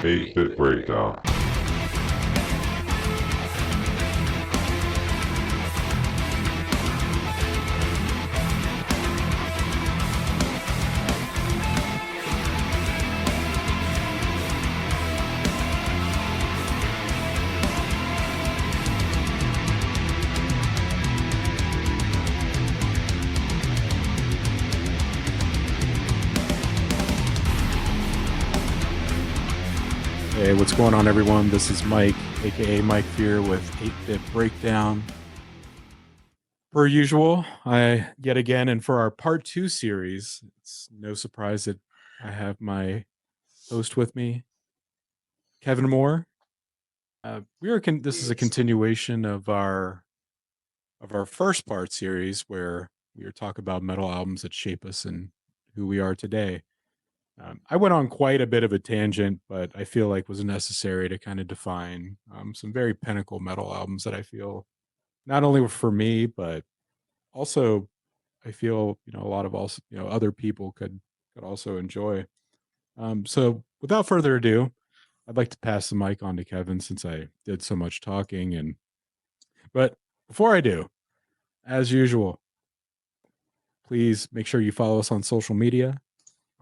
8-Bit Breakdown. Hey, what's going on, everyone? This is Mike, aka Mike Fear, with 8-Bit Breakdown. Per usual, yet again, and for our part 2 series, it's no surprise that I have my host with me, Kevin Moore. This is a continuation of our first part series where we were talking about metal albums that shape us and who we are today. I went on quite a bit of a tangent, but I feel like was necessary to kind of define some very pinnacle metal albums that I feel not only for me, but also I feel a lot of also other people could also enjoy. So without further ado, I'd like to pass the mic on to Kevin since I did so much talking. But before I do, as usual, please make sure you follow us on social media.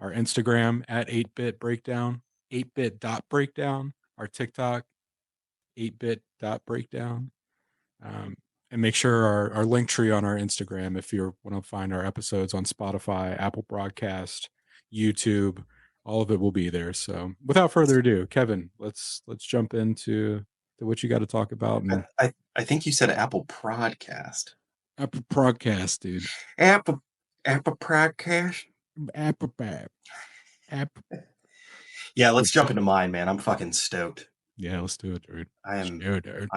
Our Instagram at 8-Bit Breakdown, 8bit.breakdown, our TikTok, 8bit.breakdown. And make sure our link tree on our Instagram, if you want to find our episodes on Spotify, Apple Broadcast, YouTube, all of it will be there. So without further ado, Kevin, let's jump into what you got to talk about. And I think you said Apple Podcast. Apple Podcast, dude. Apple Podcast. Apple. Yeah, let's jump into mine, man. I'm fucking stoked. Yeah, let's do it, dude. I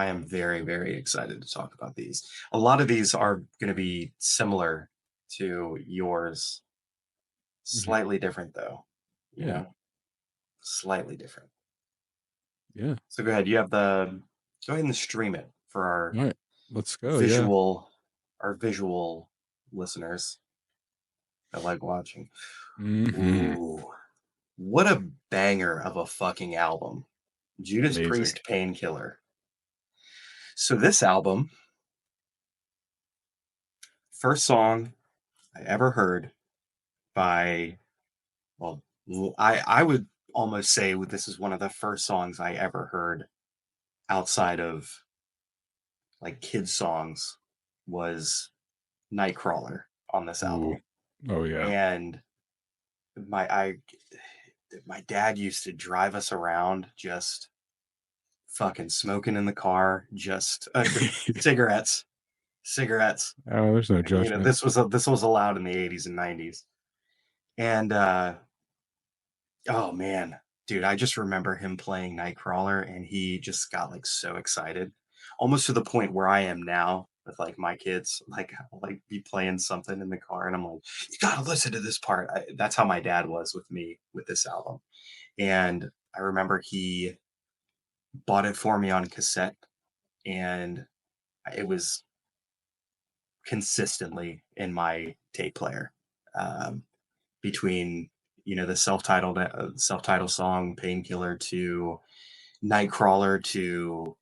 am very, very excited to talk about these. A lot of these are going to be similar to yours. Slightly different, though. You know? Slightly different. Yeah. So go ahead. Go ahead and stream it for our All right. Let's go. Our visual listeners that like watching. Mm-hmm. Ooh, what a banger of a fucking album. Judas Amazing. Priest Painkiller. So this album, first song I ever heard by, well, I would almost say this is one of the first songs I ever heard outside of like kids songs, was Nightcrawler on this album. Oh yeah. And my dad used to drive us around just fucking smoking in the car, just cigarettes. Oh, there's no judgment. This was allowed in the 80s and 90s. And oh man, dude, I just remember him playing Nightcrawler and he just got like so excited, almost to the point where I am now with like my kids. Like I'll like be playing something in the car and I'm like, you gotta listen to this part. That's how my dad was with me with this album. And I remember he bought it for me on cassette, and it was consistently in my tape player, between the self-titled song Painkiller to Nightcrawler to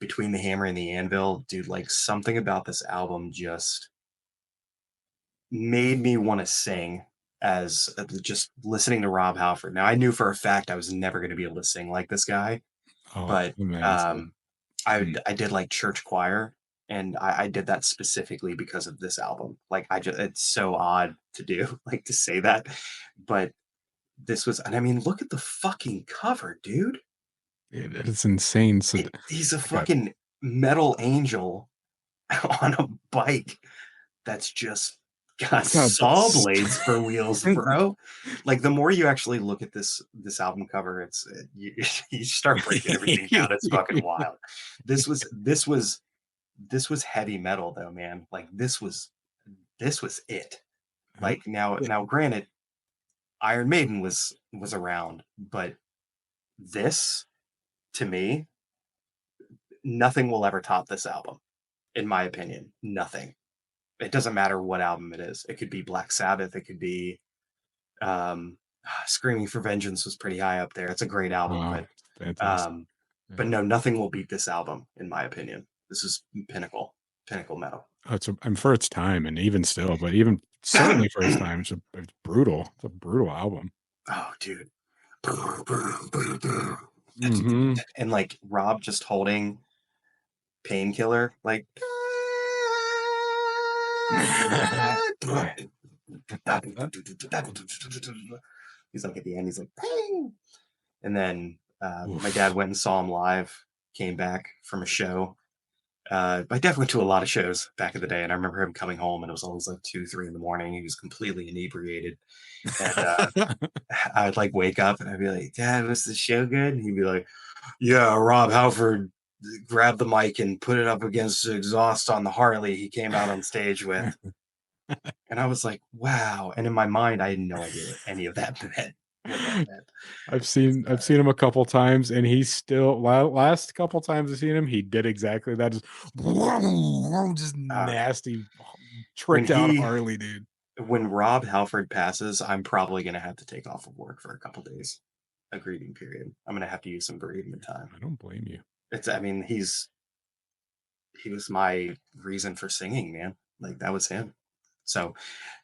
Between the Hammer and the Anvil. Dude, like something about this album just made me want to sing. As just listening to Rob Halford. Now I knew for a fact I was never going to be able to sing like this guy, but I did like church choir, and I did that specifically because of this album. Like it's so odd to do, like to say that, but this was, and I mean, look at the fucking cover, dude. It's insane. So he's a fucking metal angel on a bike that's just got saw blades for wheels, bro. Like the more you actually look at this album cover, you start breaking everything down. It's fucking wild. This was heavy metal though, man. Like this was it. Like now granted, Iron Maiden was around, but this, to me, nothing will ever top this album, in my opinion. Nothing. It doesn't matter what album it is. It could be Black Sabbath. It could be Screaming for Vengeance was pretty high up there. It's a great album, Wow, fantastic. um, Yeah. but no, nothing will beat this album, in my opinion. This is pinnacle metal. Oh, I'm for its time, and even still, but even certainly for its time, it's brutal. It's a brutal album. Oh, dude. Mhm. And like Rob just holding Painkiller, like he's like at the end, he's like, Pain. And then my dad Oof. went and saw him live, came back from a show. My dad went to a lot of shows back in the day, and I remember him coming home, and it was always like 2, 3 in the morning. He was completely inebriated, and I would like wake up and I'd be like, "Dad, was the show good?" And he'd be like, "Yeah, Rob Halford grabbed the mic and put it up against the exhaust on the Harley he came out on stage with." And I was like, "Wow!" And in my mind, I had no idea what any of that meant. What that meant. I've seen him a couple times, and he's still last couple times I've seen him, he did exactly that, just Uh, nasty when tricked out he Harley, dude. when Rob Halford passes, I'm probably gonna have to take off of work for a couple days. A grieving period. I'm gonna have to use some bereavement time. I don't blame you. It's. I mean, he was my reason for singing, man. Like that was him. So,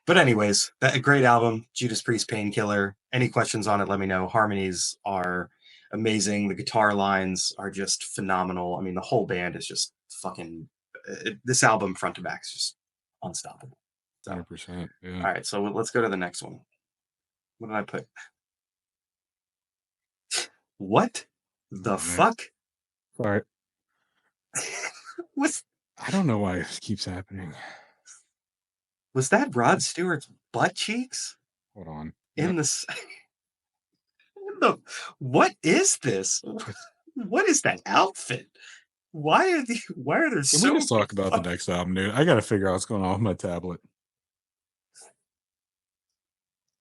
but anyways, that a great album, Judas Priest Painkiller. Any questions on it, let me know. Harmonies are amazing. The guitar lines are just phenomenal. I mean, the whole band is just fucking this album front to back is just unstoppable. So, 100%, yeah. all right, so let's go to the next one. What did I put? What the Alright. fuck Sorry. was I don't know why this keeps happening. was that Rod Stewart's butt cheeks Hold on. in Yep. the the what is this? It's What is that outfit? Why are there Can we so just many talk about the fucking next album, dude? I gotta figure out what's going on with my tablet.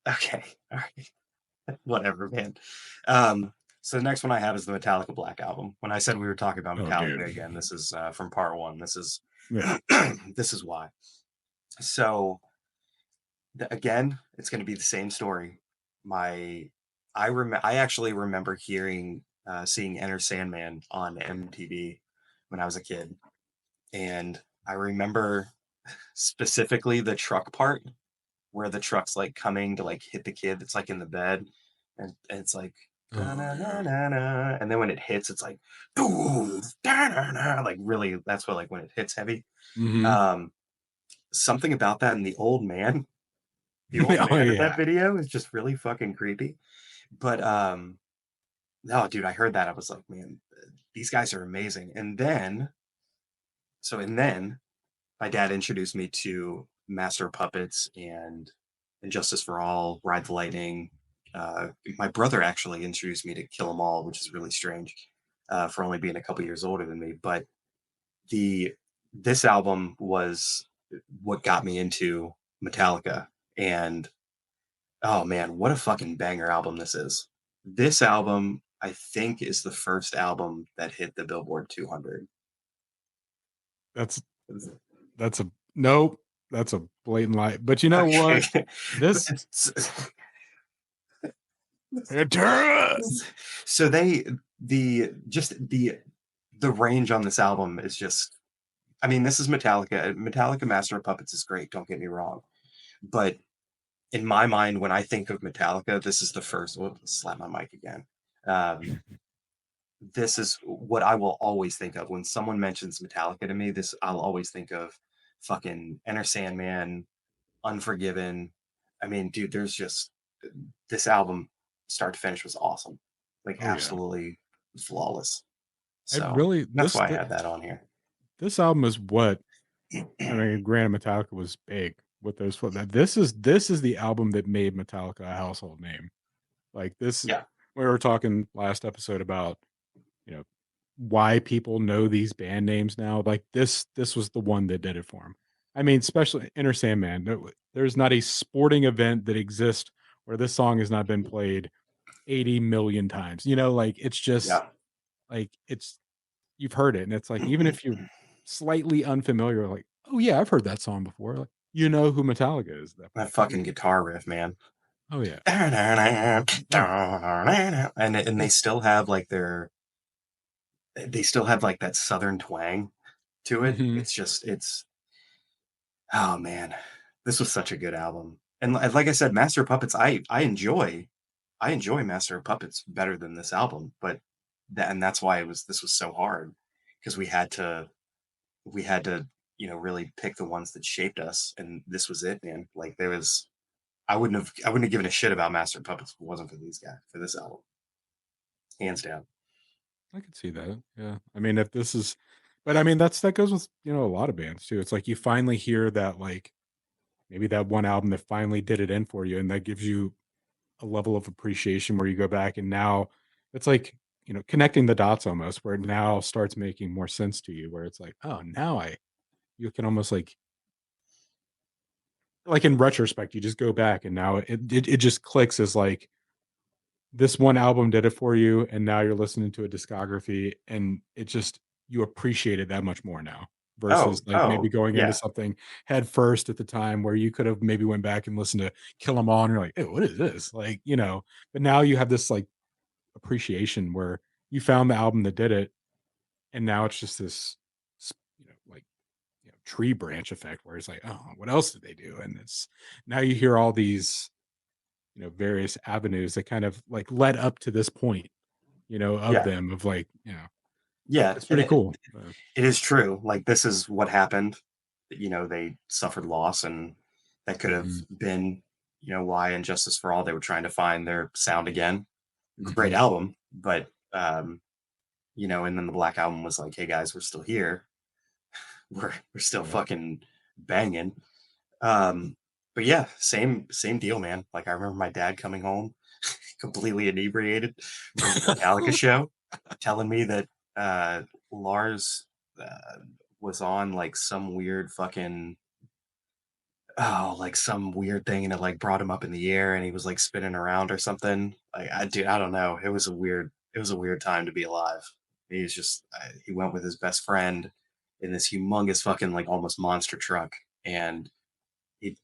okay, all right. Whatever, man. Um, so the next one I have is the Metallica Black Album. When I said we were talking about Oh, Metallica dude. again, this is from part one. This is Yeah. this is why. So again, it's going to be the same story. My I actually remember seeing Enter Sandman on MTV when I was a kid, and I remember specifically the truck part where the truck's like coming to like hit the kid that's like in the bed, and it's like na Oh, na na yeah. na na, and then when it hits, it's like boom, da, na, na, like really, that's what like when it hits heavy. Mhm. Um, Something about that, and the old Oh, man in that yeah. video is just really fucking creepy. But no, dude, I heard that I was like, man, these guys are amazing. And then my dad introduced me to Master of Puppets and Justice for All, Ride the Lightning. My brother actually introduced me to Kill 'Em All, which is really strange for only being a couple years older than me. But the this album was what got me into Metallica, and oh man, what a fucking banger album this is. This album, I think, is the first album that hit the Billboard 200. That's that's a nope. That's a blatant lie. But you know Okay. what? This Pantera! So the range on this album is just, I mean, this is Metallica. Metallica Master of Puppets is great, don't get me wrong. But in my mind, when I think of Metallica, this is the first. Whoop, slap my mic again. Um, this is what I will always think of when someone mentions Metallica to me. This I'll always think of fucking Enter Sandman, Unforgiven. I mean, dude, there's just this album, start to finish, was awesome, like Oh, yeah. absolutely flawless. I So really that's why I had that on here. this album is what I mean, granted Metallica was big with those that this is the album that made Metallica a household name. Like this Yeah, we were talking last episode about, you know, why people know these band names now. Like this was the one that did it for them. I mean, especially Enter Sandman. There's not a sporting event that exists where this song has not been played 80 million times. You know, like it's just yeah. like it's you've heard it, and it's like even if you're slightly unfamiliar, like, oh yeah, I've heard that song before. Like, you know who Metallica is at that That point. fucking guitar riff, man. Oh yeah. Oh. And Yeah. they still have like they still have like that southern twang to it. Hmm. It's just it's oh man, this was such a good album. And like I said, Master of Puppets, I enjoy Master of Puppets better than this album, but and that's why this was so hard because we had to really pick the ones that shaped us, and this was it, man. Like there was I wouldn't have given a shit about Master of Puppets if it wasn't for these guys for this album, hands down. I could see that. Yeah. I mean, if this is, but I mean, that goes with a lot of bands too. It's like you finally hear that like maybe that one album that finally did it in for you, and that gives you a level of appreciation where you go back and now it's like connecting the dots almost, where it now starts making more sense to you, where it's like, oh, now I you can almost like in retrospect, you just go back and now it just clicks as like this one album did it for you, and now you're listening to a discography, and it just you appreciate it that much more now versus like maybe going into Yeah. something head first at the time where you could have maybe went back and listened to Kill 'Em All, and you're like, "Hey, what is this?" Like, but now you have this like appreciation where you found the album that did it, and now it's just this, like tree branch effect where it's like, oh, what else did they do? And it's now you hear all these various avenues that kind of like led up to this point of Yeah. them of like, Yeah. it's And pretty cool. it is true. Like this is what happened. They suffered loss, and that could have Mhm, been, why in Justice for All they were trying to find their sound again. Great mhm, album, but and then the Black Album was like, hey guys, we're still here. We're still yeah. fucking banging. But yeah, same deal, man. Like I remember my dad coming home completely inebriated from the Metallica show, telling me that Lars uh, was on like some weird fucking like some weird thing, and it like brought him up in the air, and he was like spinning around or something. Like I don't know. It was a weird time to be alive. He was just he went with his best friend in this humongous fucking like almost monster truck, and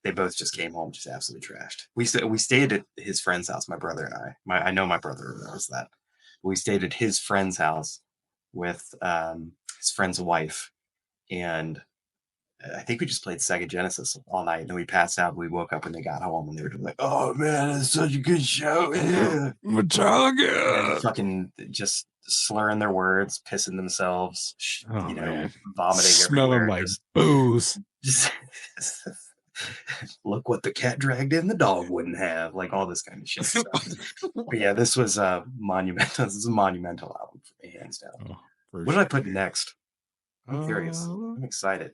they both just came home just absolutely trashed. We stayed at his friend's house. My brother and I know my brother knows that. We stayed at his friend's house with his friend's wife, and I think we just played Sega Genesis all night. And then we passed out. We woke up when they got home, and they were like, "Oh man, it's such a good show!" Yeah. And Metallica. fucking just slurring their words, pissing themselves, Oh man, vomiting smelling everywhere. like booze. Just look what the cat dragged in, the dog wouldn't have, like all this kind of shit. So, but yeah, this was monumental. This is a monumental album for me, hands down. Oh, for What did I sure. put next? I'm curious. Uh, I'm excited.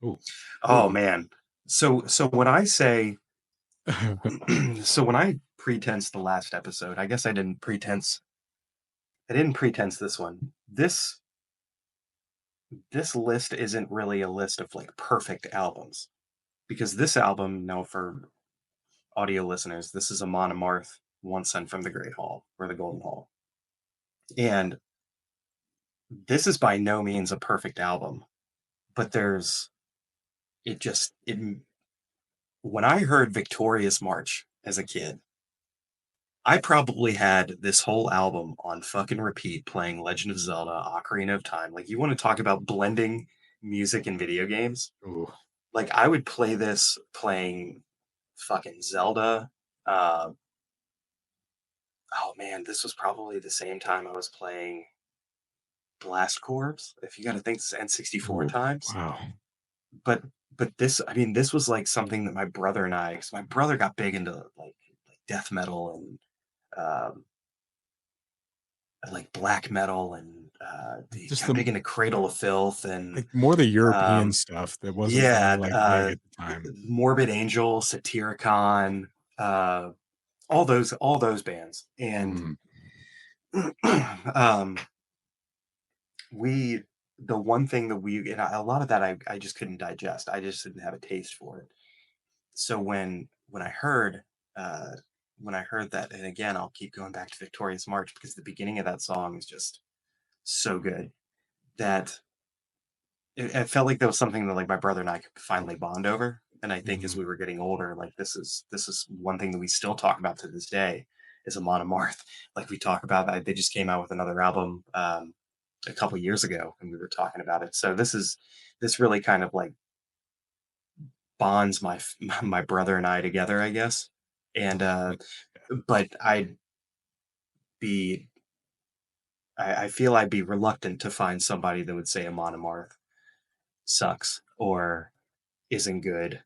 oh, Oh oh. man. So when I say so when I pretense the last episode, I guess I didn't pretense this one. This list isn't really a list of like perfect albums because this album, no, for audio listeners, this is a monomarth, One Sent from the Great Hall or the Golden Hall. And this is by no means a perfect album, but it when I heard Victorious March as a kid, I probably had this whole album on fucking repeat playing Legend of Zelda Ocarina of Time. Like you want to talk about blending music and video games? Oh, Like I would play this playing fucking Zelda. Uh, oh man, this was probably the same time I was playing Blast Corps. If you got to think this N64 oh, times, wow. but this, I mean, this was like something that my brother and I, because my brother got big into like death metal and um, like black metal, and he Just got the big into Cradle of Filth and like more the European um, stuff that wasn't really yeah, like big at the time. Morbid Angel, Satyricon, uh, all those bands, and Mm, um, we the one thing that we and a lot of that I just couldn't digest. I just didn't have a taste for it. So uh, when I heard that, and again I'll keep going back to Victorious March because the beginning of that song is just so good that it felt like there was something that like my brother and I could finally bond over. And I think as Mhm. we were getting older, like this is one thing that we still talk about to this day is Amon Amarth. Like we talk about that they just came out with another album a couple years ago, and we were talking about it. So this really kind of like bonds my brother and I together, I guess. And Like, but be I feel I'd be reluctant to find somebody that would say Amon Amarth sucks or isn't good.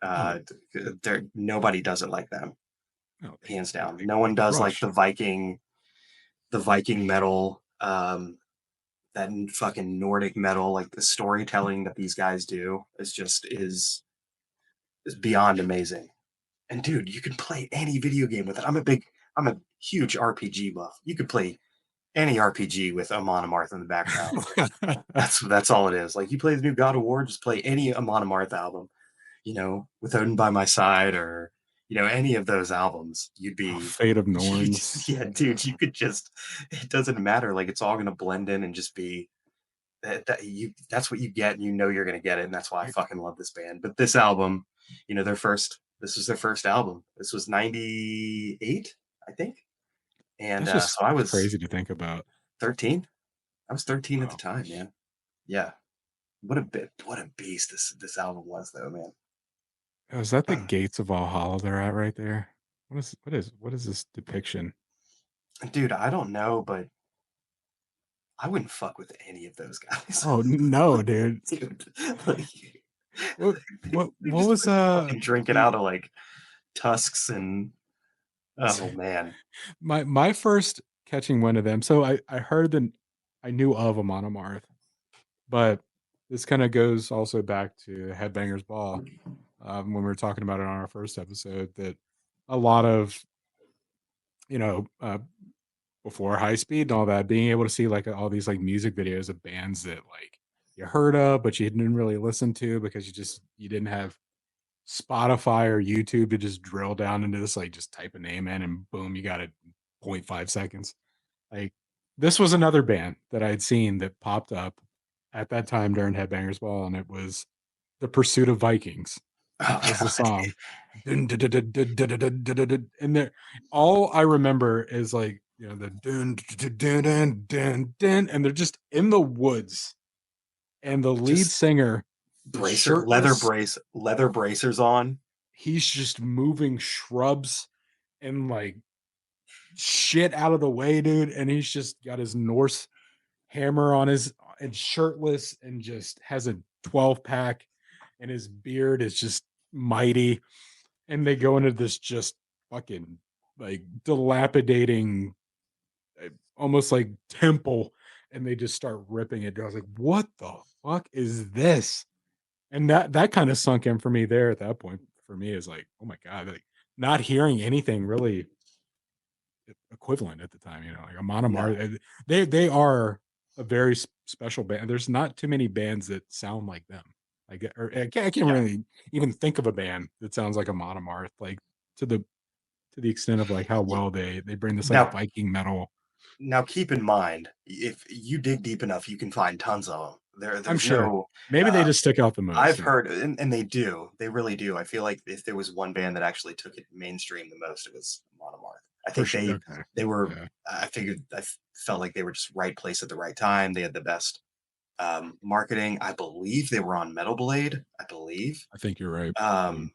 oh, Uh, there nobody does it like them, no, hands down. No they one does like crush. the Viking metal, that fucking Nordic metal, like the storytelling that these guys do is beyond amazing. And dude, you can play any video game with it. I'm a huge RPG buff. You could play any RPG with Amon Amarth in the background. That's all it is. Like you play the new God of War, just play any Amon Amarth album, with Odin by My Side or any of those albums. Fate of Norns. Yeah, dude, you could just it doesn't matter. Like it's all gonna blend in and just be that's what you get, and you're gonna get it, and that's why I fucking love this band. But this album, this was their first album. This was 98, I think. And That's just so I it's was crazy to think about. 13. I was 13 at the Wow. time, man. Yeah. What a beast this album was though, man. Oh, is that the gates of Valhalla they're at right there? What is this depiction? Dude, I don't know, but I wouldn't fuck with any of those guys. Oh no, Like, dude. dude, like What they're what just was like fucking drinking the out of like tusks and oh man. my first catching wind of them. So I heard that I knew of Amon Amarth, but this kind of goes also back to Headbangers Ball, when we were talking about it on our first episode. That a lot of you know before high speed and all that, being able to see like all these like music videos of bands that like you heard of but you didn't really listen to because you didn't have Spotify or YouTube to just drill down into this, like just type a name in and boom, you got it in point 0.5 seconds. Like this was another band that I'd seen that popped up at that time during Headbangers Ball, and it was The Pursuit of Vikings Oh was the god. song. Dun, dun, dun, dun, dun, dun, dun, dun, dun, dun. And there, all I remember is like, the dun, dun, dun, dun, dun, dun, and they're just in the woods. And the lead Just singer is shirtless. leather bracers on. He's just moving shrubs and like shit out of the way, dude. And he's just got his Norse hammer on his and shirtless and just has a 12 pack and his beard is just mighty. And they go into this just fucking like dilapidating, almost like temple, and they just start ripping it. I was like, what the fuck is this? And that kind of sunk in for me there at that point. For me, is like, oh my god, like not hearing anything really equivalent at the time. Like Amon No. Amarth, they are a very special band. There's not too many bands that sound like them. Like, or I can't Yeah. really even think of a band that sounds like Amon Amarth, like to the to the extent of like how Y- well they bring this like Now Viking metal. now keep in mind, if you dig deep enough, you can find tons of them. I'm There's sure no maybe they uh just stick out the most. I've heard, and they do. They really do. I feel like if there was one band that actually took it mainstream the most, it was Monomarth. I For think sure. Okay. they were. Yeah, I felt like they were just right place at the right time. They had the best marketing. I believe they were on Metal Blade. I believe, I think you're right. Mm, um,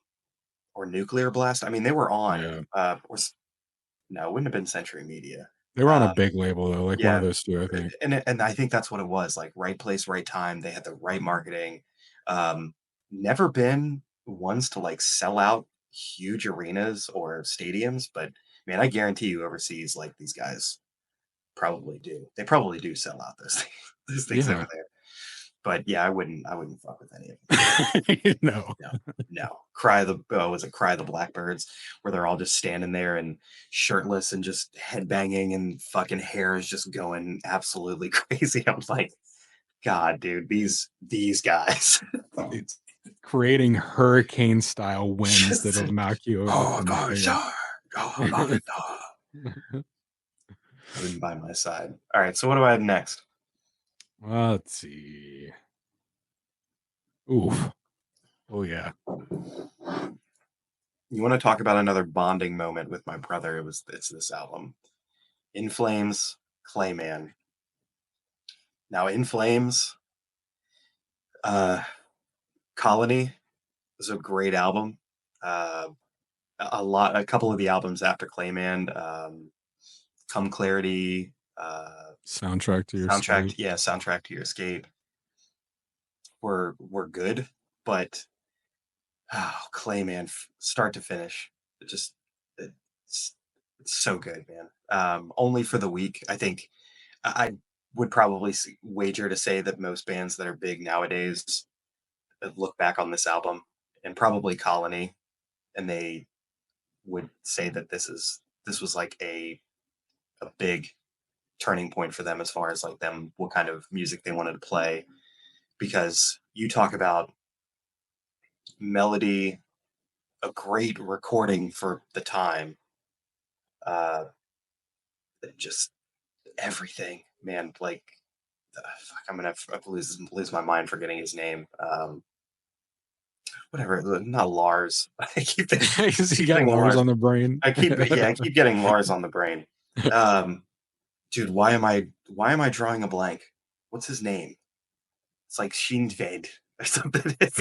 or Nuclear Blast. I mean, they were on. yeah, No, it wouldn't have been Century Media. they were on a Um, big label though, like one of yeah, those two. I think. and I think that's what it was, like, right place, right time, they had the right marketing, never been ones to, like, sell out huge arenas or stadiums, but, man, I guarantee you overseas, like, these guys probably do. They probably do sell out those those things over Yeah. there, but, yeah, I wouldn't fuck with any of them. No. No, no. Was it Cry the Blackbirds, where they're all just standing there and shirtless and just headbanging and fucking hair is just going absolutely crazy. I was like, God, dude, these guys. It's creating hurricane style winds Just that'll knock you up oh in the gosh, air. oh my God. Odin by my side. All right, so what do I have next? Let's see. Oof. Oh yeah. You want to talk about another bonding moment with my brother? It's this album, In Flames, Clayman. Now, In Flames, uh, Colony is a great album. Uh, a couple of the albums after Clayman, Come Clarity, Soundtrack to your escape. Soundtrack to Your Escape were good, but Clayman, start to finish, it just it's, it's so good, man. Only for the Weak, I think I would probably wager to say that most bands that are big nowadays look back on this album and probably Colony, and they would say that this was like a big turning point for them as far as like them what kind of music they wanted to play, because you talk about melody, a great recording for the time, uh just everything, man. Like fuck, I'm gonna lose my mind forgetting his name. Whatever, not Lars. Because you got Getting Lars Lars. on the brain. I keep getting Lars on the brain. Um, dude, why am I drawing a blank? What's his name? It's like Shinved or something. It's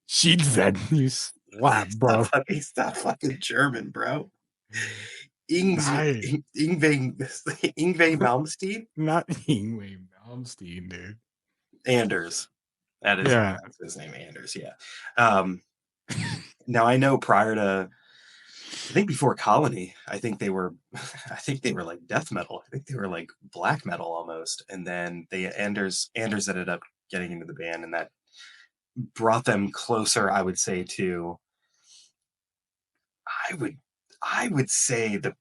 She'd said you slap, bro. he's not fucking German, bro. Ings, Nice. Ingve Malmsteen? Not Ingwe Malmsteen, dude. Anders. Yeah. That's his name, Anders, yeah. Um, now I know prior to, I think before Colony, I think they were like death metal. I think they were like black metal almost. And then Anders ended up getting into the band, and that brought them closer, I would say, to, I would I would say the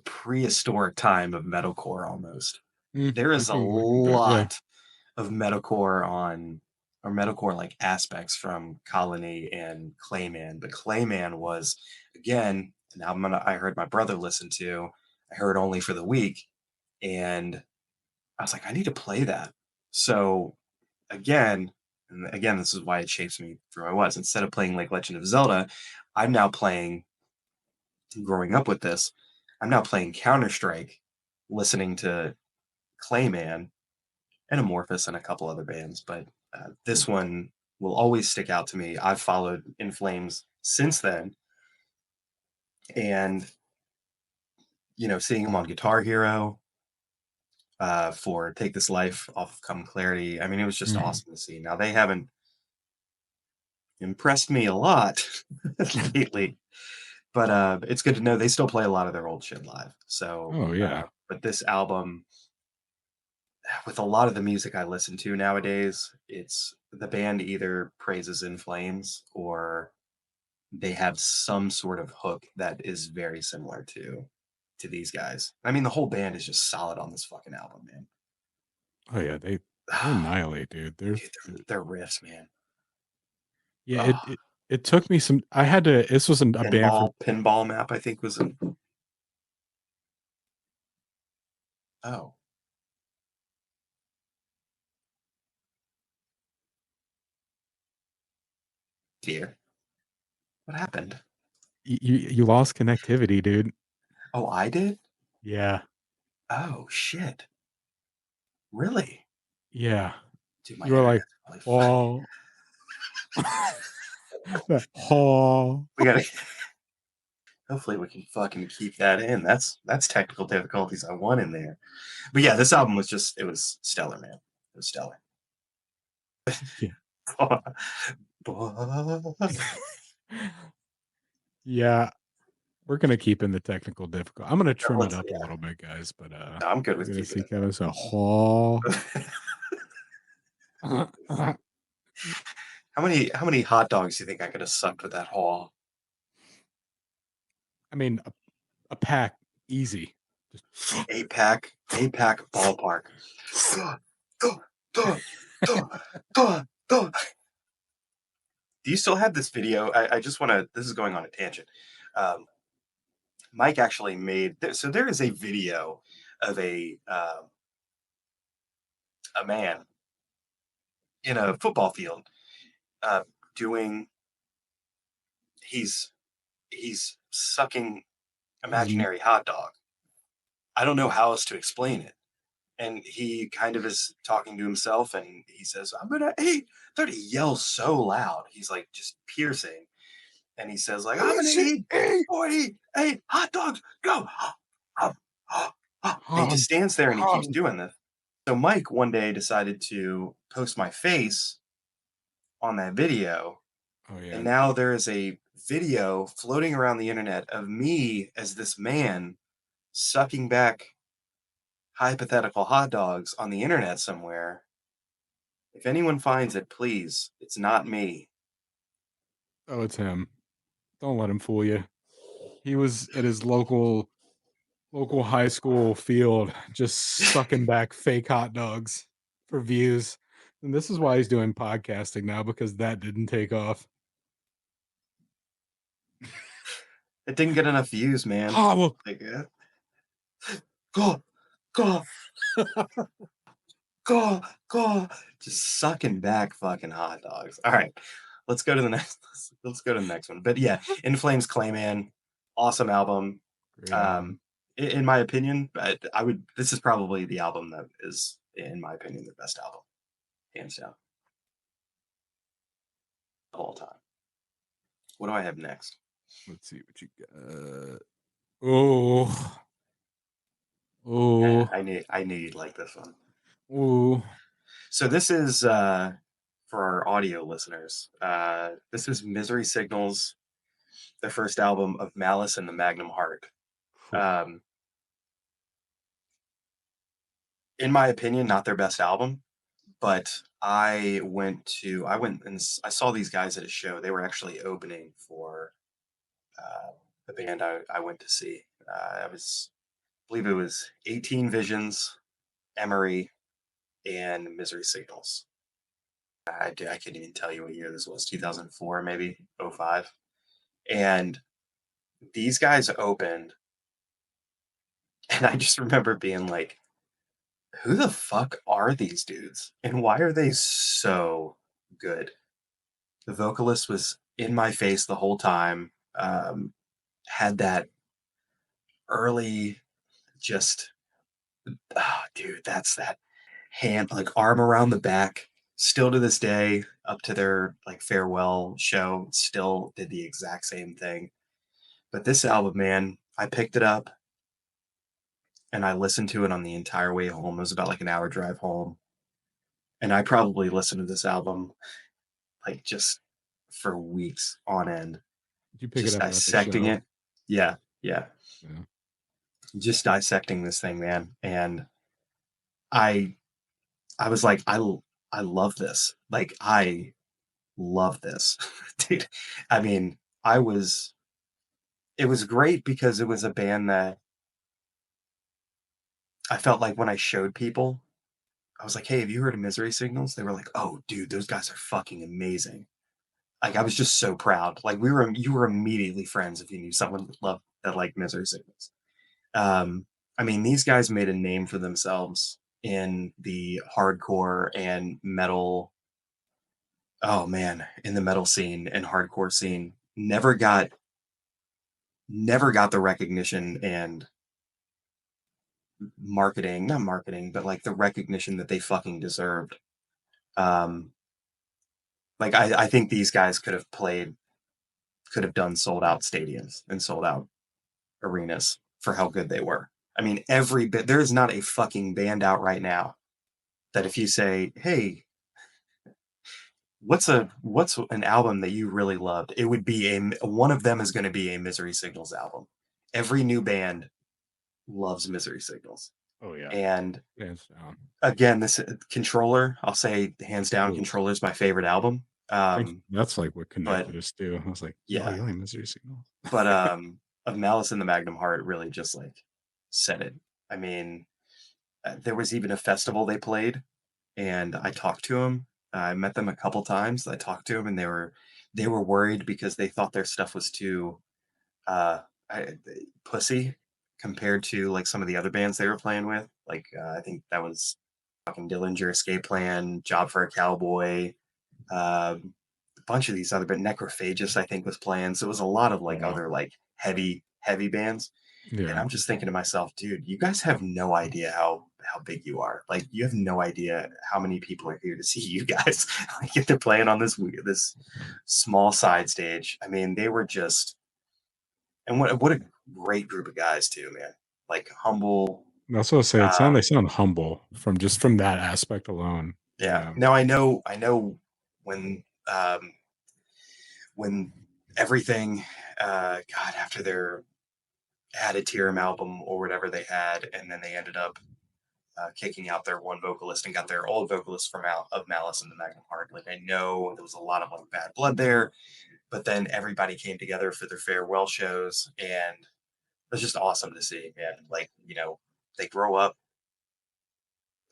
prehistoric time of metalcore almost. There is a We can go. Yeah. lot of metalcore on or metalcore like aspects from Colony and Clayman, but Clayman was again an album I heard my brother listen to. I heard only for the week, and I was like, I need to play that. So again, and again, this is why it shapes me for who I was. Instead of playing like Legend of Zelda, I'm now playing. Growing up with this, I'm now playing Counter Strike, listening to Clayman and Amorphous and a couple other bands, but this one will always stick out to me. I've followed In Flames since then, and seeing him on Guitar Hero for Take This Life off of Come Clarity, I mean, it was just Mhm. awesome to see. Now they haven't impressed me a lot lately, but it's good to know they still play a lot of their old shit live. So, Oh yeah. but this album, with a lot of the music I listen to nowadays, it's the band either praises In Flames or they have some sort of hook that is very similar to these guys. I mean, the whole band is just solid on this fucking album, man. Oh yeah. They annihilate, dude. Dude, their riffs, man. Yeah. Oh, It took me some. I had to. This wasn't a band for. pinball map, I think was a, oh, dear. What happened? You lost connectivity, dude. Oh, I did? Yeah. Oh shit. Really? Yeah. Dude, my You were like, internet's probably oh, oh. we gotta hopefully we can fucking keep that in. That's technical difficulties I want in there. But yeah, this album was just it was stellar, man. It was stellar. Yeah. Yeah. We're gonna keep in the technical difficult. I'm gonna trim it up a Yeah, little bit, guys. But no, I'm good we're with gonna keeping see it. Kevin say, oh. How many hot dogs do you think I could have sucked with that haul? I mean, a pack, easy. Just 8 pack ballpark. Duh, duh, duh, duh, duh. Do you still have this video? I just want to. This is going on a tangent. Um, Mike actually made so there is a video of a man in a football field uh, doing he's he's sucking He's m- imaginary hot dog. I don't know how else to explain it. And he kind of is talking to himself and he says, I'm gonna eat. I thought he yells so loud. He's like just piercing. And he says, like, I'm gonna eat 48 hot dogs. Go. And he just hum, stands there and he keeps hum. doing this. So Mike one day decided to post my face on that video. Oh And yeah. now there is a video floating around the internet of me as this man sucking back hypothetical hot dogs on the internet somewhere. If anyone finds it, please, it's not me. Oh, it's him. Don't let him fool you. He was at his local high school field just sucking back fake hot dogs for views. And this is why he's doing podcasting now because that didn't take off. It didn't get enough views, man. Oh, well, Like, go, go, go, go. Just sucking back fucking hot dogs. All right, let's go to the next. Let's go to the next one. But yeah, In Flames, Clayman, awesome album. great album. Um, in my opinion, I would. This is probably the album that is, in my opinion, the best album, hands down, of all time. What do I have next? Let's see what you got. Oh, Yeah, oh, I knew you'd like this one. oh. So this is for our audio listeners. This is Misery Signals, the first album of Malice and the Magnum Heart. Um, in my opinion, not their best album, but I went and I saw these guys at a show. They were actually opening for the band I went to see. I believe it was 18 Visions, Emery, and Misery Signals. I can't even tell you what year this was, 2004, maybe 05. And these guys opened, and I just remember being like, who the fuck are these dudes? And why are they so good? The vocalist was in my face the whole time, had that early, just, oh, dude, that's that hand, like arm around the back. Still to this day, up to their like farewell show, still did the exact same thing. But this album, man, I picked it up and I listened to it on the entire way home. It was about like an hour drive home. And I probably listened to this album like just for weeks on end, Did you pick it just up at the dissecting show? it. Yeah, yeah. Yeah. Just dissecting this thing, man. And I I was like, I love this. Like I love this. Dude. I mean, it was great because it was a band that I felt like when I showed people, I was like, "Hey, have you heard of Misery Signals?" They were like, "Oh, dude, those guys are fucking amazing." Like I was just so proud. Like you were immediately friends if you knew someone that loved that like Misery Signals. Um, I mean, these guys made a name for themselves in the hardcore and metal. Oh man, in the metal scene and hardcore scene, never got the recognition and marketing, not marketing, but like the recognition that they fucking deserved. Um, like I think these guys could have done sold out stadiums and sold out arenas for how good they were. I mean, every bit. There is not a fucking band out right now that if you say, "Hey, what's an album that you really loved?" It would be one of them is going to be a Misery Signals album. Every new band loves Misery Signals, Oh yeah. and Hands down. again, this Controller, I'll say hands down, Oh, Controller is my favorite album. I think that's like what But connected us too. I was like, "Oh, yeah, you like Misery Signals?" but of Malice in the Magnum Heart really just like said it. I mean, there was even a festival they played, and I talked to them. I met them a couple times. I talked to them, and they were worried because they thought their stuff was too Pussy compared to like some of the other bands they were playing with. Like I think that was fucking Dillinger Escape Plan, Job for a Cowboy, a bunch of these other, but Necrophagus I think was playing. So it was a lot of like Wow. other like heavy bands. And Yeah. I'm just thinking to myself, dude, you guys have no idea how big you are. Like you have no idea how many people are here to see you guys. Like if they're playing on this small side stage. I mean, they were just, and what a great group of guys too, man. Like humble. That's what I say. They Um, sound humble from that aspect alone. yeah. Yeah. Now I know when when everything God, after their Aditirum album or whatever they had, and then they ended up kicking out their one vocalist and got their old vocalist from of Malice and the Magnum Heart. Like I know there was a lot of like bad blood there, but then everybody came together for their farewell shows, and it was just awesome to see, man. Like they grow up.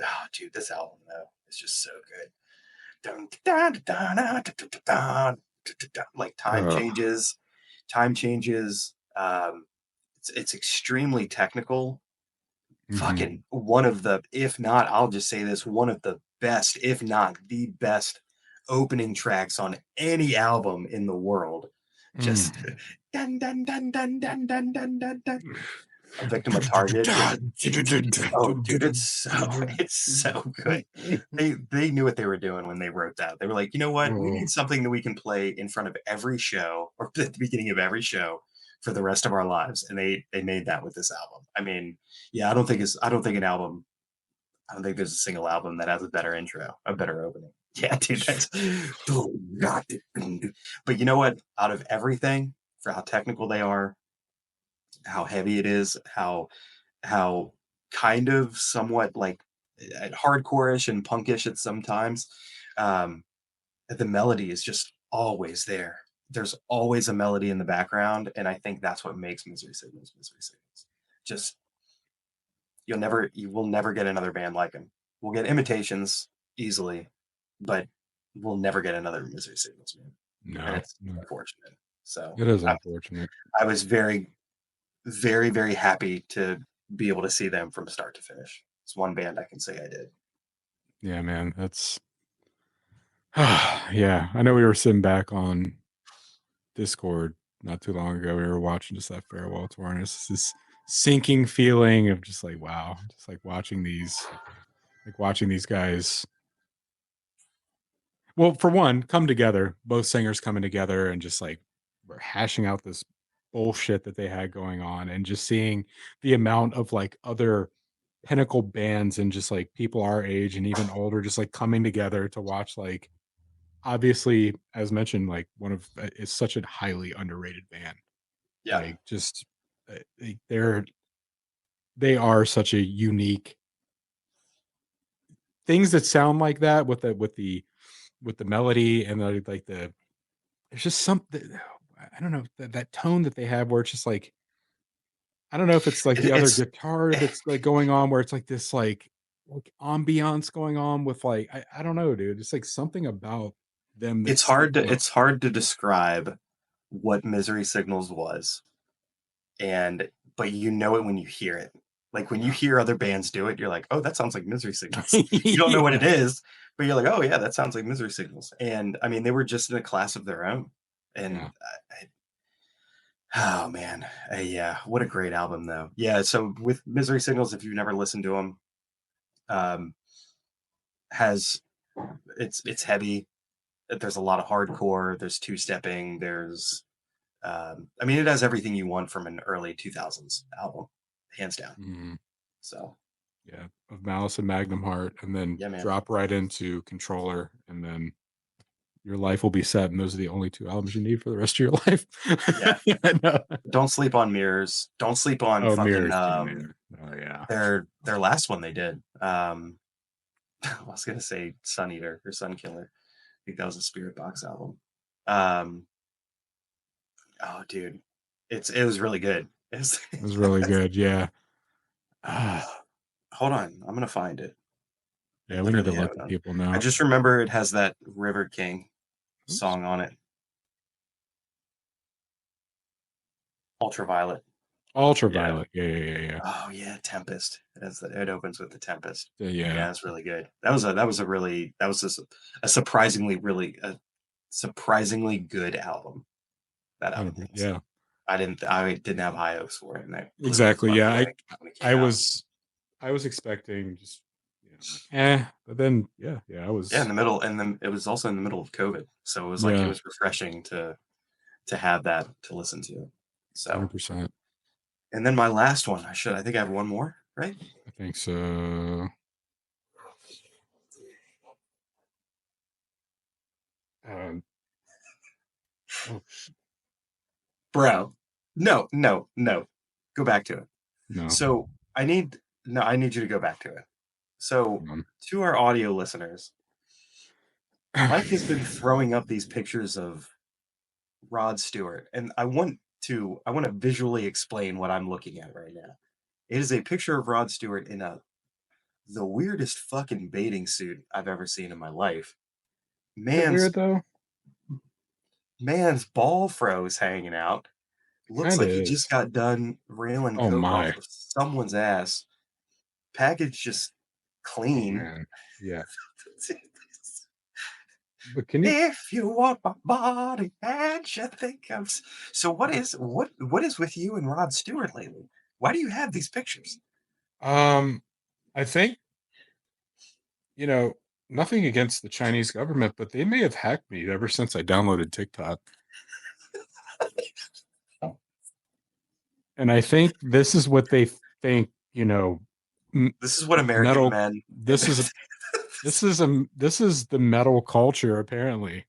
Oh, dude, this album though is just so good. Like time changes. It's extremely technical. Mhm. Fucking one of the, if not, I'll just say this, one of the best, if not the best opening tracks on any album in the world. Mm. Just dun dun dun dun dun dun dun dun dun. A victim of Target. Yeah. Oh, dude, it's so good. They knew what they were doing when they wrote that. They were like, you know what? We Oh, need something that we can play in front of every show or at the beginning of every show for the rest of our lives. And they made that with this album. I mean, yeah, I don't think an album I don't think there's a single album that has a better intro, a better opening. Yeah, dude, that's but you know what? Out of everything, for how technical they are, how heavy it is, how kind of somewhat like hardcore-ish and punkish at sometimes. Um, the melody is just always there. There's always a melody in the background, and I think that's what makes Misery Signals Misery Signals. Just you will never get another band like them. We'll get imitations easily, but we'll never get another Misery Signals, man. And no, it's no. unfortunate. So It is I, unfortunate. I was very happy to be able to see them from start to finish. It's one band I can say I did. Yeah, man. That's yeah. I know we were sitting back on Discord not too long ago. We were watching just that farewell tour, and it's this sinking feeling of just like, wow, just like watching these guys. Well, for one, come together, both singers coming together and just like we're hashing out this bullshit that they had going on, and just seeing the amount of like other pinnacle bands and just like people our age and even older just like coming together to watch like obviously as mentioned like one of is such a highly underrated band. Yeah, Like, just, they are such a unique things that sound like that with the melody and the like the there's just something I don't know, that tone that they have where it's just like I don't know if it's like the other it's guitar that's, like, going on where it's like this, like, ambiance going on with, like I don't know, dude, it's like something about them that sticks out. it's hard to describe what Misery Signals was, and but you know it when you hear it. Like when you Yeah. hear other bands do it, you're like, oh, that sounds like Misery Signals. You don't know what it Yeah, is, but you're like, oh yeah, that sounds like Misery Signals. And I mean, they were just in a class of their own. And yeah. oh man, yeah, what a great album though. Yeah, so with Misery Signals, if you've never listened to them, um, has it's heavy. There's a lot of hardcore. There's two stepping. There's I mean, it has everything you want from an early 2000s album, hands down. Mhm. So Yeah, of Malice and Magnum Heart, and then yeah, man. drop right into Controller, and then your life will be set, and those are the only 2 albums you need for the rest of your life. Yeah. I know. Don't sleep on Mirrors. Don't sleep on Oh, fucking Mirrors too, man. Oh, yeah. their last one they did. I was gonna say Sun Eater or Sun Killer. I think that was a Spirit Box album. Um, oh dude, it was really good. It was really good, yeah. Ah, Hold on, I'm gonna find it. I yeah, we need to literally have let it the on. people I know. just remember it has that River King Oops. song on it. Ultraviolet. Yeah. Ultraviolet. Yeah. Oh yeah, Tempest. It opens with the Tempest. Yeah. Yeah, that's really good. That was just a surprisingly good album. That album was. Yeah. I didn't have high hopes for it, and I blew me Exactly. fucking Yeah. away when it came I out. was I was expecting just like but then I Yeah, in was the middle, and then it was also in the middle of COVID, so it yeah, was refreshing to have that to listen to. So, 100%. and then my last one, I think I have one more, right? I think so. Um, oh Bro, no, no, no, go back to it. no. So I need no, I need you to go back to it. So Hold to our audio listeners, on. Mike has been throwing up these pictures of Rod Stewart, and I want to visually explain what I'm looking at right now. It is a picture of Rod Stewart in the weirdest fucking bathing suit I've ever seen in my life. Is it Man's weird though? man's ball froze hanging out. Looks Kind of like he just is. got done railing Oh coke off my. of someone's ass. Package just Oh clean. man. Yeah. But can you If you want my body and you think so what is with you and Rod Stewart lately? Why do you have these pictures? I think, you know, nothing against the Chinese government, but they may have hacked me ever since I downloaded TikTok. And I think this is what they think, m- This is what American metal men this is this is the metal culture apparently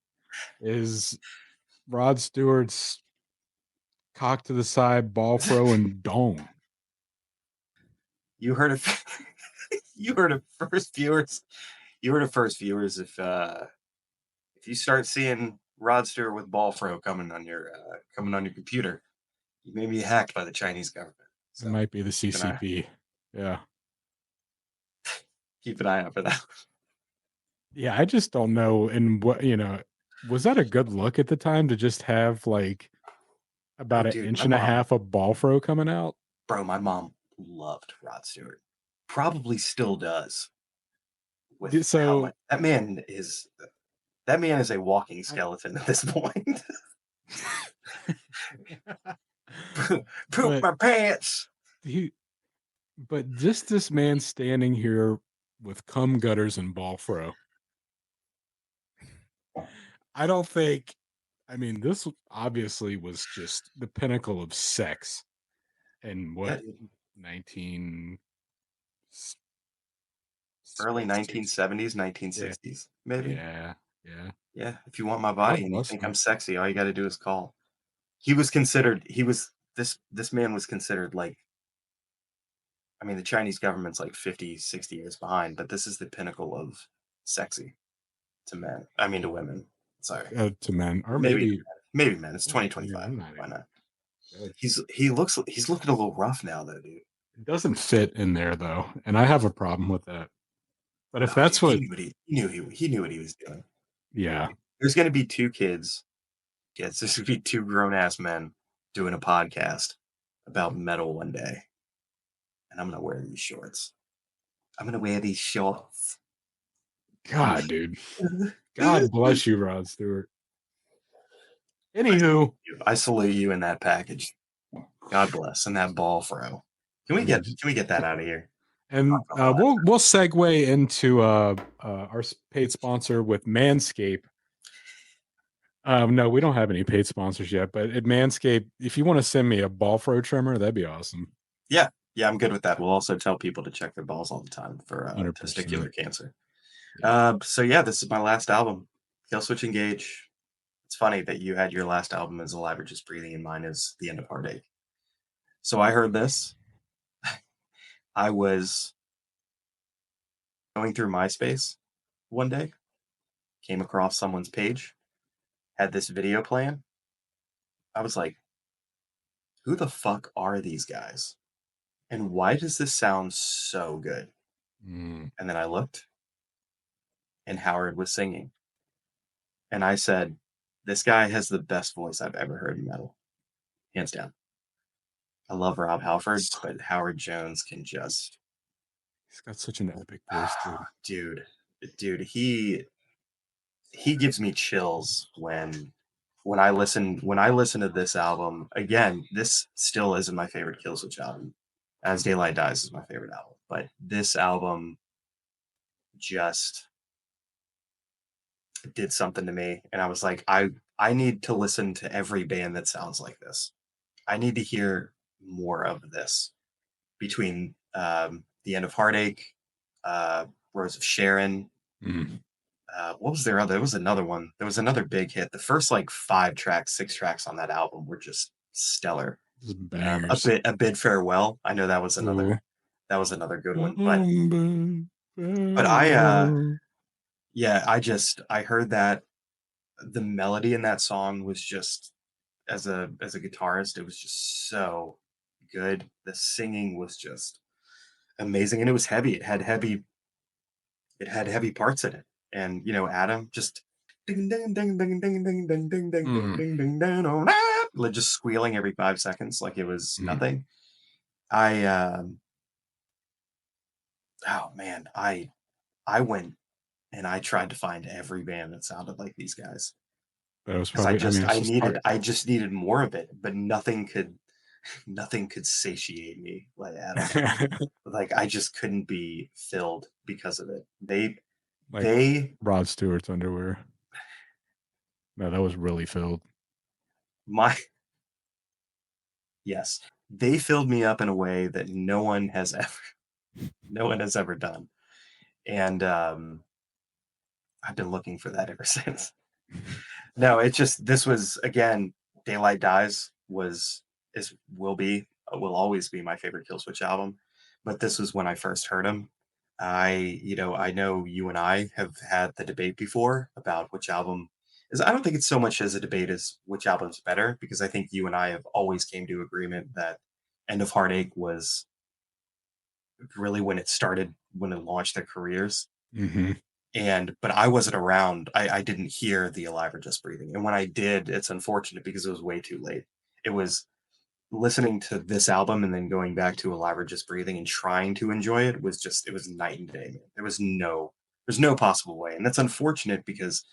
is Rod Stewart's cock to the side, ball throw, and dome. you heard it you heard it first, viewers. You heard it first, viewers. If you start seeing Rod Stewart with ball fro coming on your computer, you may be hacked by the Chinese government. It So might be the keep an eye CCP. Yeah. keep an eye out for that. Yeah, I just don't know. And was that a good look at the time to just have like Oh about an dude, inch and a half of ball fro coming out? my mom loved Rod Stewart. Probably still does with how So much that man is a walking skeleton at this point. Poop but my pants. he but just this man standing here with cum gutters and ball fro. I don't think I mean this obviously was just the pinnacle of sex in Yeah, what dude. 19 Early what 60 1970s, yeah 1960s, maybe. yeah yeah Yeah, if you want my body God and you bless think him. I'm sexy, all you got to do is call. This man was considered like, I mean, the Chinese government's like 50, 60 years behind, but this is the pinnacle of sexy to men. I mean, to women. Sorry. To men or Maybe maybe maybe men. It's yeah 2025. I'm not Why even not? good. He's looking a little rough now though, dude. It doesn't fit in there though, and I have a problem with that. But if Oh, dude, that's he what knew what he knew what he was doing. yeah There's gonna be two kids. Yes, there's gonna be two grown ass men doing a podcast about metal one day, and I'm gonna wear these shorts. I'm gonna wear these shorts. God dude, God bless you, Rod Stewart. Anywho, I salute you in that package. God bless, and that ball fro. Can we yeah, get can we get that out of here? and we'll segue into our paid sponsor with Manscaped. No, we don't have any paid sponsors yet, but at Manscaped, if you want to send me a ball fro trimmer, that'd be awesome. Yeah, yeah, I'm good with that. We'll also tell people to check their balls all the time for 100%. testicular cancer. Yeah. So yeah, this is my last album, Kill Switch Engage. It's funny that you had your last album as Elaborate Just Breathing and mine is The End of Heartache. So I heard this. I was going through MySpace one day, came across someone's page, had this video playing. I was like, who the fuck are these guys? And why does this sound so good? Mm. And then I looked and Howard was singing. And I said, this guy has the best voice I've ever heard in metal, hands down. I love Rob Halford, So- but Howard Jones can just, He's got such an epic voice, dude, dude, he gives me chills when I listen to this album. Again, this still isn't my favorite Killswitch album. As Daylight Dies is my favorite album, but this album just did something to me, and I was like, I need to listen to every band that sounds like this. I need to hear more of this between the End of Heartache, Rose of Sharon. dude. What was there other? There was another one. There was another big hit. The first like 5 tracks, 6 tracks on that album were just stellar. Just A bangers. bit, a bid farewell. I know that was Ooh. another good one. But yeah, I heard that the melody in that song was just, as a guitarist, it was just so good. The singing was just amazing, and it was heavy. It had heavy parts in it, and Adam just ding ding ding ding ding ding ding ding ding ding Mm, ding ding ding, oh, like just squealing every 5 seconds like it was mm. nothing. I Oh man, I went and I tried to find every band that sounded like these guys That was because I probably, I just mean, it's I just needed hard. I just needed more of it, but nothing could satiate me like Adam. Like I just couldn't be filled because of it. They Like they Rod Stewart's underwear. No, that was really filled. my Yes, they filled me up in a way that no one has ever done, and I've been looking for that ever since. No, it's just this was again, Daylight Dies will always be my favorite Killswitch album, but this was when I first heard him. I know you and I have had the debate before about which album is. I don't think it's so much as a debate as which album's better, because I think you and I have always came to agreement that End of Heartache was really when it launched their careers. Hmm. But I wasn't around. I didn't hear the Alive or Just Breathing, and when I did, it's unfortunate because it was way too late. It was listening to this album and then going back to Alive or Just Breathing and trying to enjoy it was night and day. Man. There's no possible way, and that's unfortunate because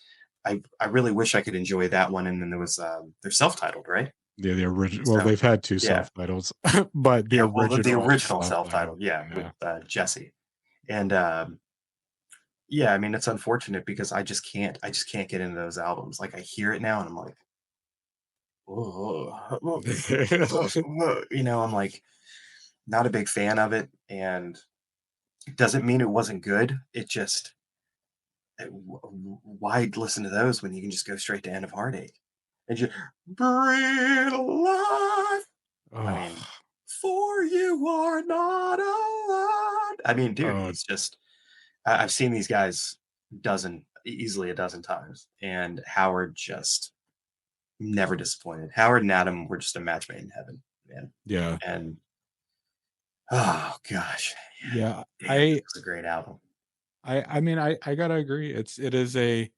I really wish I could enjoy that one. And then there was they're self-titled, right? Yeah, the original. Well, So they've had two yeah, self-titles, but the yeah. Well, the original original self-titled. self-titled, yeah, with Yeah. Jesse. And yeah, I mean, it's unfortunate because I just can't get into those albums. Like I hear it now and I'm like, oh, I'm like not a big fan of it, and it doesn't mean it wasn't good. It just why listen to those when you can just go straight to End of Heartache and just breathe alive. I Oh, mean, for you are not alone. I mean, dude, oh, he's just. I've seen these guys easily a dozen times, and Howard just never disappointed. Howard and Adam were just a match made in heaven, man. yeah, And oh gosh, yeah. damn, this was a great album. I mean, I gotta agree. It is a,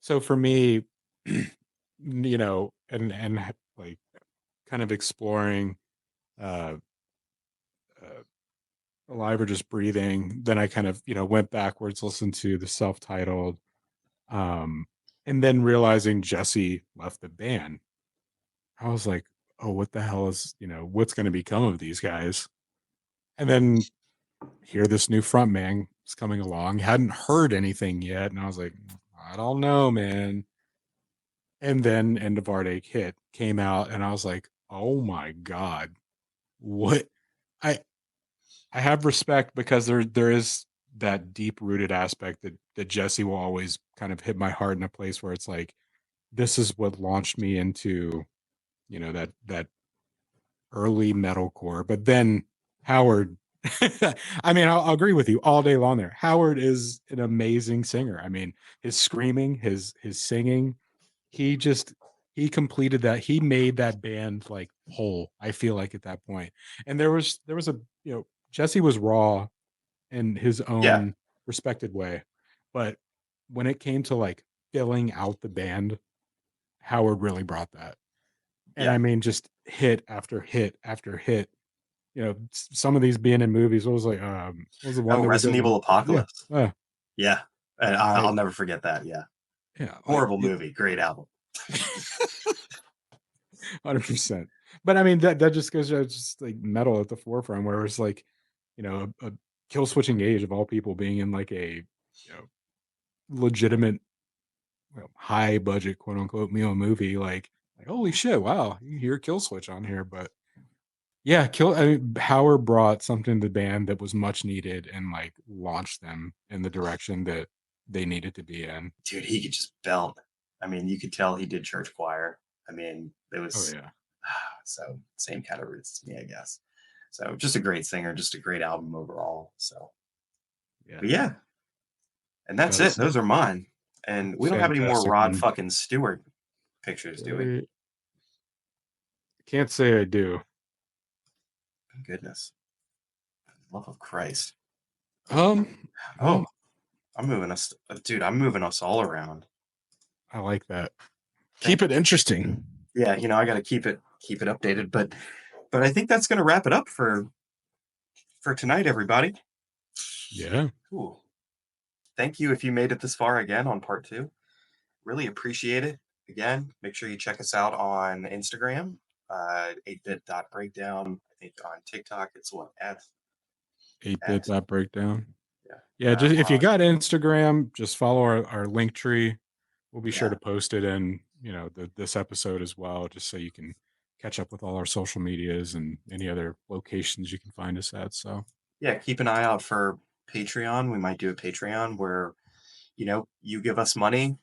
so for me, like kind of exploring, uh, uh Alive or Just Breathing. Then I kind of, went backwards, listened to the self-titled, um, and then realizing Jesse left the band. I was like, oh, what the hell is, what's going to become of these guys? And then hear this new front man is coming along. Hadn't heard anything yet. And I was like, I don't know, man. And then End of Heartache hit, came out, and I was like, oh my God. What I I have respect because there is that deep rooted aspect that Jesse will always kind of hit my heart in a place where it's like, this is what launched me into, that early metalcore. But then Howard, I mean, I'll agree with you all day long there. Howard is an amazing singer. I mean, his screaming, his singing, he just he completed that. He made that band like whole, I feel like at that point. And there was a, Jesse was raw in his Yeah, own respected way. But when it came to like filling out the band, Howard really brought that. And I mean, just hit after hit after hit. You know, some of these being in movies. What was the one Oh, that we Resident did? Evil Yeah, Apocalypse. Yeah, and like I'll never forget that. Yeah, yeah, like horrible it, movie, great album. 100%. But I mean, that just goes to just like metal at the forefront, where it's like, a kill switching age of all people being in like a legitimate, high budget, quote unquote, meal movie. Like holy shit, wow, you hear kill switch on here, but yeah, I mean, Power brought something to the band that was much needed and like launched them in the direction that they needed to be in. Dude, he could just belt. I mean, you could tell he did church choir. I mean, it Oh was yeah, so same kind of roots to me, I guess. So just a great singer, just a great album overall. So, yeah, but yeah, and that's it. that's Those are mine. And we don't have any more fantastic, Rod man. fucking Stewart pictures, do we? I can't say I do. Goodness, love of Christ. Oh, Well, I'm moving us, dude. I'm moving us all around. I like that. Keep Thank it you. interesting. Yeah, I got to keep it updated. But I think that's going to wrap it up for tonight, everybody. Yeah. Cool. Thank you if you made it this far again on part 2. Really appreciate it. Again, make sure you check us out on Instagram, 8bit.breakdown. I think on TikTok, it's what, Eight bit at, dot breakdown. yeah. Yeah, just if you On, got Instagram, just follow our link tree. We'll be sure yeah. to post it in, this episode as well, just so you can catch up with all our social medias and any other locations you can find us at. So Yeah, keep an eye out for Patreon. We might do a Patreon where, you give us money.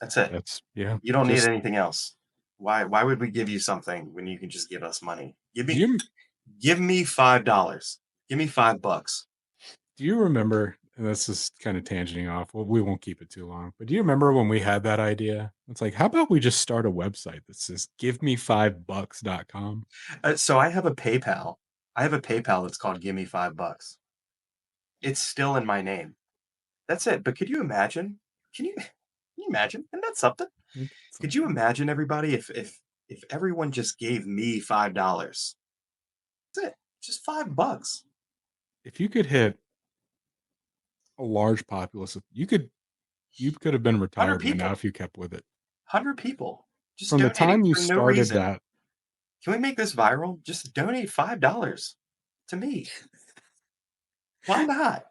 That's it. that's yeah. You don't need Just anything else. Why would we give you something when you can just give us money? do you Give me $5. Give me $5. do you remember? And this is kind of tangenting off. Well, we won't keep it too long. But do you remember when we had that idea? It's like, how about we just start a website that says gimme5bucks.com? So I have a PayPal. I have a PayPal that's called Give Me $5. It's still in my name. That's it. But could you imagine? Can you imagine? Isn't that something? It's Could you something. imagine everybody if everyone just gave me $5? That's it. Just $5. If you could hit a large populace of you could have been 100 retired by now people. if you kept with it. 100 people. Just From the donating time you for no started reason. that, Can we make this viral? Just donate $5 to me. Why not?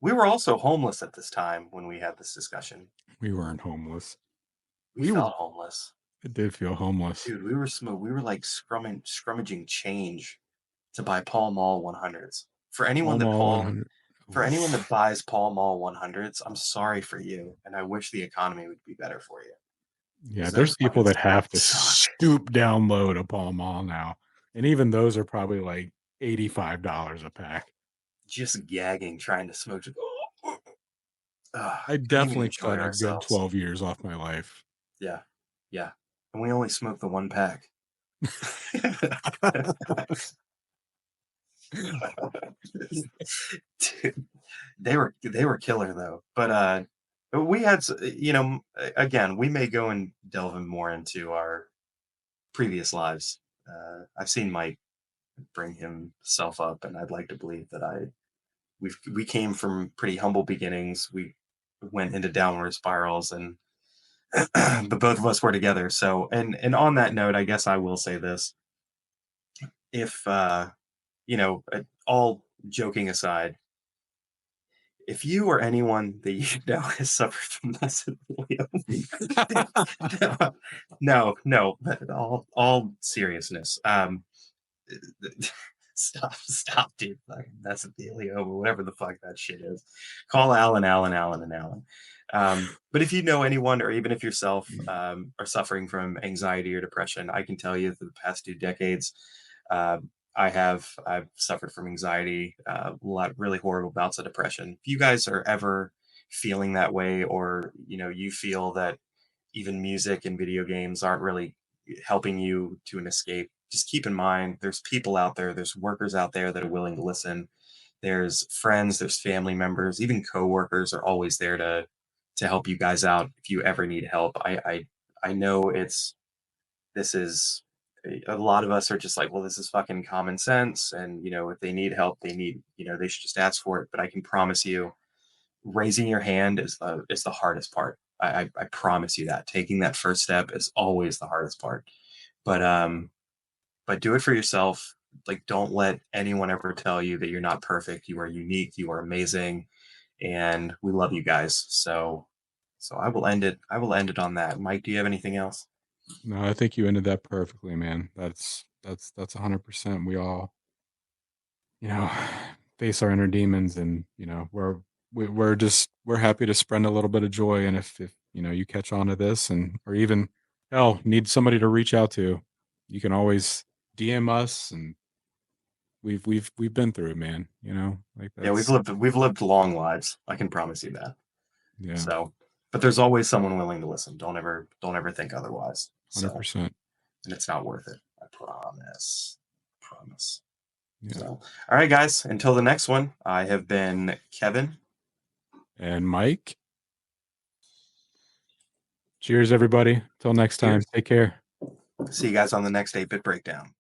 We were also homeless at this time when we had this discussion. we weren't homeless. We We were felt homeless. It did feel homeless. Dude, we were like scrummaging change to buy Pall Mall 100s. For Pall anyone that Mall 100. buys Pall Mall 100s, I'm sorry for you, and I wish the economy would be better for you Yeah, because there's those people fucking that stuff have to suck. stoop down low to Pall Mall now. And even those are probably like $85 a pack. Just gagging, trying to smoke. Ugh, I couldn't even definitely enjoy cut a good ourselves. 12 years off my life. Yeah, yeah, and we only smoked the one pack. Dude, they were killer though. But we had again, we may go and delve in more into our previous lives. I've seen Mike bring himself up, and I'd like to believe that we came from pretty humble beginnings. We went into downward spirals, and but both of us were together. So, and on that note, I guess I will say this: if all joking aside, if you or anyone that you know has suffered from mesothelioma, no, but all seriousness, stop, dude, fucking mesothelioma, whatever the fuck that shit is. Call Alan, and Alan. But if you know anyone, or even if yourself are suffering from anxiety or depression, I can tell you for the past 2 decades, I've suffered from anxiety, a lot really horrible bouts of depression. If you guys are ever feeling that way, or you feel that even music and video games aren't really helping you to an escape, just keep in mind there's people out there, there's workers out there that are willing to listen. There's friends, there's family members, even coworkers are always there to help you guys out if you ever need help. I know this is a lot of us are just like, well, this is fucking common sense, and if they need help, they should just ask for it. But I can promise you, raising your hand is the hardest part. I promise you that. Taking that first step is always the hardest part. But do it for yourself. Like, don't let anyone ever tell you that you're not perfect. You are unique. You are amazing, and we love you guys. So I will end it. I will end it on that. Mike, do you have anything else? No, I think you ended that perfectly, man. That's 100%. We all, you know, face our inner demons, and we're happy to spread a little bit of joy. And if you catch on to this, and or even hell need somebody to reach out to, you can always DM us, and we've been through it, man. Like Yeah, we've that's lived long lives. I can promise you that. yeah, So, but there's always someone willing to listen. Don't ever think otherwise. hundred So, percent. and it's not worth it. I promise. Promise. Yeah. So, all right, guys. Until the next one, I have been Kevin. And Mike, cheers, everybody. Till next time. Cheers. Take care. See you guys on the next 8-bit breakdown.